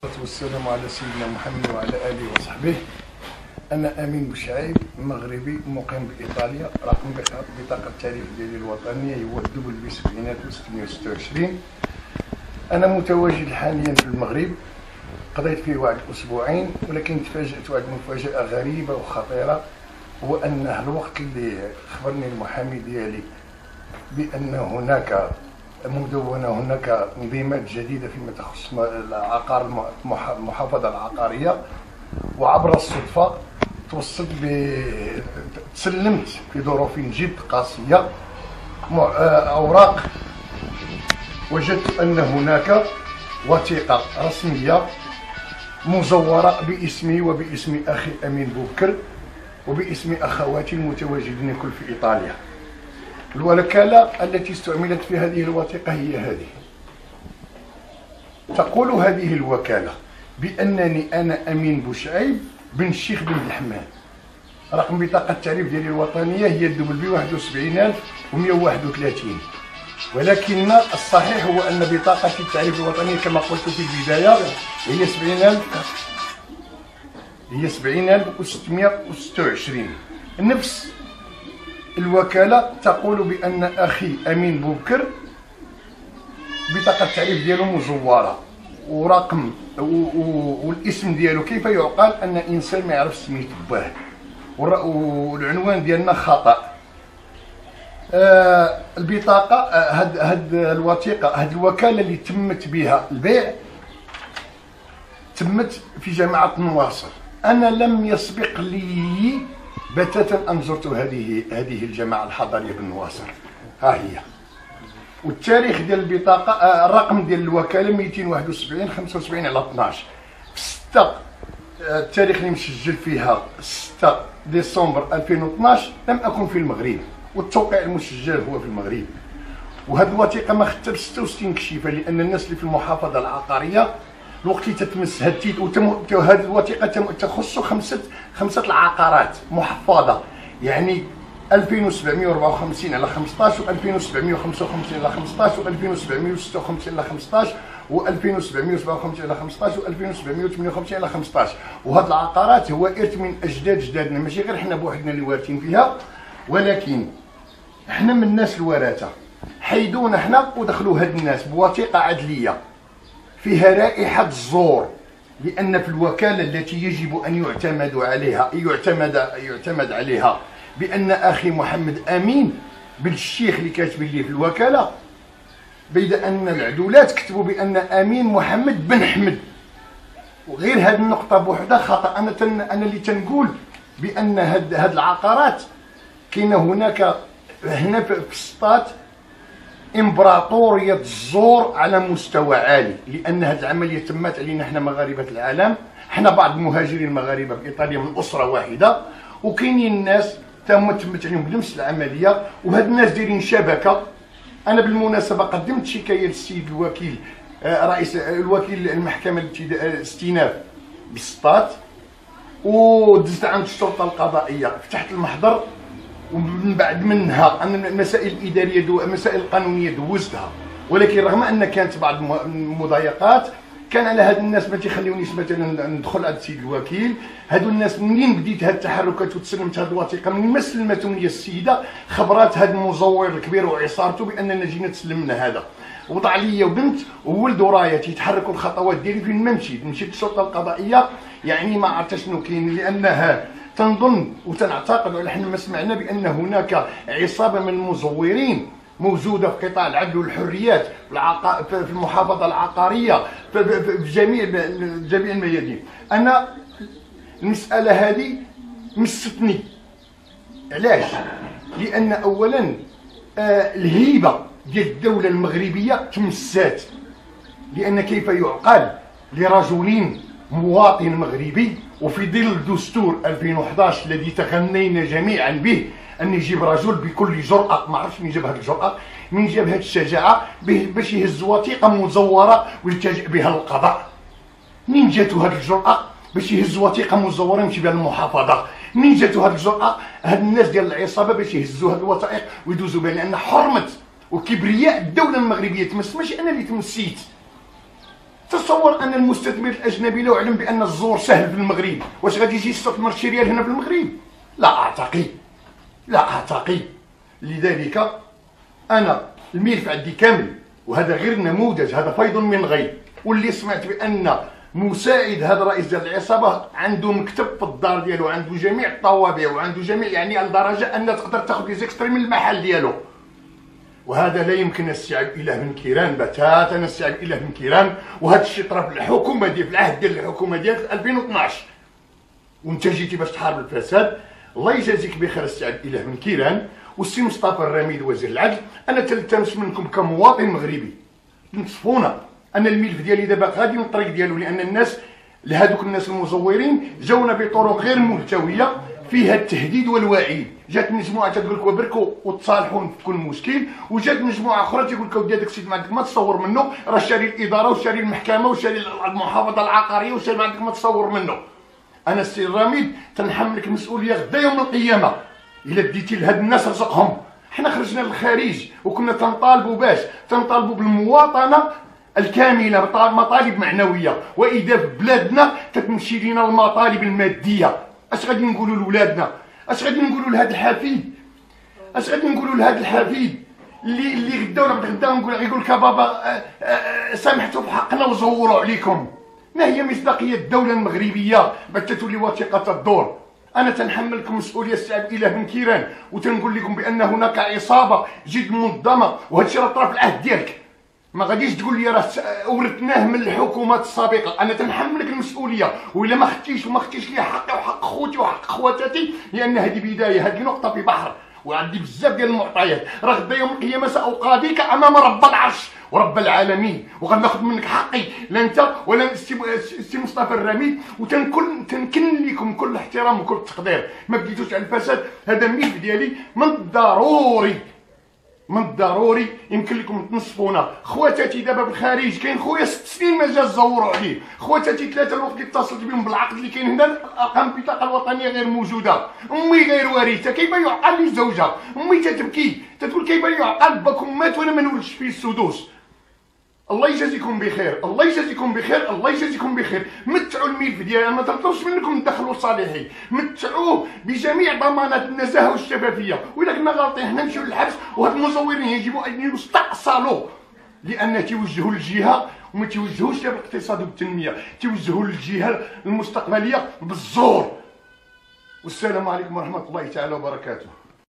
والسلام على سيدنا محمد وعلى آله وصحبه. أنا أمين بوشعيب، مغربي مقيم بإيطاليا. رقم بطاقة التعريف ديالي الوطنية هو دبل بي 626. أنا متواجد حاليا في المغرب، قضيت فيه واحد أسبوعين، ولكن تفاجأت واحد مفاجأة غريبة وخطيرة، هو أن الوقت اللي خبرني المحامي ديالي بأن هناك تنظيمات جديدة فيما تخص العقار، المحافظة العقارية، وعبر الصدفة تسلمت في ظروف جد قاسية أوراق. وجدت أن هناك وثيقة رسمية مزورة باسمي وباسم أخي أمين بوبكر وباسم أخواتي المتواجدين كل في إيطاليا. الوكالة التي استعملت في هذه الوثيقة هي هذه. تقول هذه الوكالة بأنني أنا أمين بوشعيب بن الشيخ بن الحمان. رقم بطاقة التعريف ديالي الوطنية هي دبل بي 71131، ولكن الصحيح هو أن بطاقة التعريف الوطنية كما قلت في البداية هي 70626. نفس الوكالة تقول بأن أخي أمين بوبكر بطاقة التعريف ديالو مزورة ورقم والاسم ديالو كيف يعقل أن إنسان ما يعرف سميت باه، والعنوان ديالنا خطأ. البطاقة هاد الوثيقة، هاد الوكالة اللي تمت بها البيع تمت في جامعة نواصر. أنا لم يسبق لي بتاتا أن زرت هذه الجامعة الحضرية بالنواصر. ها هي، والتاريخ ديال البطاقة، الرقم ديال الوكالة 271 75 على 12 في 6. التاريخ اللي مسجل فيها 6 ديسمبر 2012. لم أكن في المغرب، والتوقيع المسجل هو في المغرب. وهذه الوثيقة ما خدتها ب 66 كشيفة، لأن الناس اللي في المحافظة العقارية الوقت اللي تتمس هذه الوثيقة تخص خمسة العقارات محفظة، يعني 2754 على 15 و2755 على 15 و2756 على 15 و2757 على 15 و2758 على 15. وهاد العقارات هو إرث من أجداد جدادنا، ماشي غير حنا بوحدنا اللي وارثين فيها، ولكن حنا من الناس الورثة حيدونا حنا ودخلوا هاد الناس بوثيقة عدلية فيها رائحة الزور، لأن في الوكالة التي يجب أن يعتمد عليها بأن أخي محمد أمين بن الشيخ اللي كاتبين لي في الوكالة، بيد أن العدولات كتبوا بأن أمين محمد بن حمد. وغير هذه النقطة بوحدها خطأ. أنا اللي تنقول بأن هاد العقارات كاينة هناك هنا في السطات إمبراطورية الزور على مستوى عالي، لأن هذه العملية تمت علينا احنا مغاربة العالم. احنا بعض المهاجرين المغاربة في إيطاليا من أسرة واحدة، وكاينين الناس تمت عليهم بنفس العملية، وهاد الناس دايرين شبكة. أنا بالمناسبة قدمت شكاية للسيد الوكيل، رئيس الوكيل المحكمة الاستئناف بالسطات، ودزت عند الشرطة القضائية، فتحت المحضر، ومن بعد منها أنا المسائل الإدارية المسائل القانونية دوزتها، ولكن رغم أن كانت بعض المضايقات كان على هاد الناس ما تيخليونيش مثلا ندخل عند السيد الوكيل. هادو الناس منين بديت هاد التحركات وتسلمت هاد الوثيقة، منين ما سلمتهم لي السيدة خبرات هاد المزور الكبير وعصارته بأننا جينا تسلمنا هذا، وضع لي وبنت وولد ورايا تيتحركوا الخطوات ديالي فين ما مشيت للشرطة القضائية. يعني ما عرفت شنو كاين، لأنها تنظن وتنعتقد، وحنا ما سمعنا بأن هناك عصابة من المزورين موجودة في قطاع العدل والحريات في المحافظة العقارية في جميع الميادين. أنا المسألة هذه مستني. علاش؟ لأن أولا الهيبة ديال الدولة المغربية تمسات، لأن كيف يعقل لرجل مواطن مغربي وفي ظل دستور 2011 الذي تغنينا جميعا به أن يجيب رجل بكل جرأة، ما عرفتش من جاب هذه الجرأة، من جاب هذه الشجاعة باش يهز وثيقة مزورة ويلتجئ بها للقضاء؟ منين جاتو هذه الجرأة باش يهز وثيقة مزورة يمشي بها للمحافظة؟ منين جاتو هذه الجرأة هاد الناس ديال العصابة باش يهزوا هذه الوثائق ويدوزوا بها؟ لأن حرمة وكبرياء الدولة المغربية تمس، ماشي أنا اللي تمسيت. تصور ان المستثمر الاجنبي لو علم بان الزور سهل في المغرب واش غادي يجي يستثمر شي ريال هنا في المغرب؟ لا اعتقد، لا اعتقد. لذلك انا الملف عندي كامل، وهذا غير نموذج، هذا فيض من غيب. واللي سمعت بان مساعد هذا رئيس ديال العصابه عنده مكتب في الدار ديالو، عنده جميع الطوابع وعنده جميع، يعني لدرجه ان تقدر تاخذ لي زيكستري من المحل ديالو. وهذا لا يمكن استيعاب اله من كيران بتاتا، استيعاب اله من كيران. وهذا الشيء طرا في الحكومه ديال، في العهد ديال الحكومه ديال 2012، وانت جيتي باش تحارب الفساد. الله يجازيك بخير استيعاب اله من كيران. والسي مصطفى الرميد وزير العدل، انا تلتمس منكم كمواطن مغربي تنصفونا. انا الملف ديالي دابا غادي من الطريق ديالو، لان الناس لهذوك الناس المزورين جاونا بطرق غير ملتويه فيها التهديد والوعيد. جات مجموعه تقول لك وبركوا وتصالحون في كل مشكل، وجات مجموعه اخرى تقول لك ودي هذاك السيد ما عندك ما تصور منه، راه شاري الاداره وشاري المحكمه وشاري المحافظه العقاريه وشاري، ما عندك ما تصور منه. انا السي الرميد تنحملك المسؤوليه غدا يوم القيامه الا ديتي لهاد الناس رزقهم. حنا خرجنا للخارج وكنا تنطالبوا بالمواطنه الكامله، مطالب معنويه. واذا في بلادنا تتمشي لينا المطالب الماديه، اش غادي نقولوا لولادنا؟ اش غادي نقولوا لهذا الحفيد؟ اش غادي نقولوا لهذا الحفيد اللي غدا ولا غدا نقول غيقول لك بابا سامحتوا في حقنا وزوروا عليكم؟ ما هي مصداقيه الدوله المغربيه باش تولي وثيقه الدور؟ انا تنحملكم مسؤوليه استيعاب اله من كيران، وتنقول لكم بان هناك عصابه جد منظمه، وهذا الشيء راه طرا في العهد ديالك. ما غاديش تقول لي راه ورثناه من الحكومات السابقه. انا تنحملك المسؤوليه، والا ما خدتيش لي حقي وحق خوتي وحق خواتاتي، لان هذه بدايه، هذه نقطه في بحر، وعندي بزاف ديال المعطيات. راه غدا يوم القيامه ساقاضيك امام رب العرش ورب العالمين، وغناخذ منك حقي، لا انت ولا السي مصطفى الرميد. تنكن لكم كل احترام وكل تقدير. ما بديتوش على الفساد. هذا الملف ديالي من الضروري يمكن لكم تنصفونا. خواتاتي دابا بالخارج، كاين خويا 6 سنين ما جا زوروا عليه، خواتاتي 3 الوقت اللي اتصلت بهم بالعقد اللي كاين هنا، ارقام البطاقه الوطنيه غير موجوده، امي غير وارثه، كيف يعقل لي زوجها؟ امي تتبكي تقول كيف يعقل باكم مات وانا ما نولدش فيه السدوس. الله يجازيكم بخير، الله يجازيكم بخير، الله يجازيكم بخير. متعوا الملف ديالي، انا ما تطلبش منكم تدخلوا صالحي، متعوه بجميع ضمانات النزاهه والشفافيه. واذا كنا غالطين حنا نمشيو للحبس، وهاد المزورين يجب ان يستأصلوا، لان توجهوا للجهه وما توجهوش للاقتصاد والتنميه، توجهوا للجهه المستقبليه بالزور. والسلام عليكم ورحمه الله تعالى وبركاته.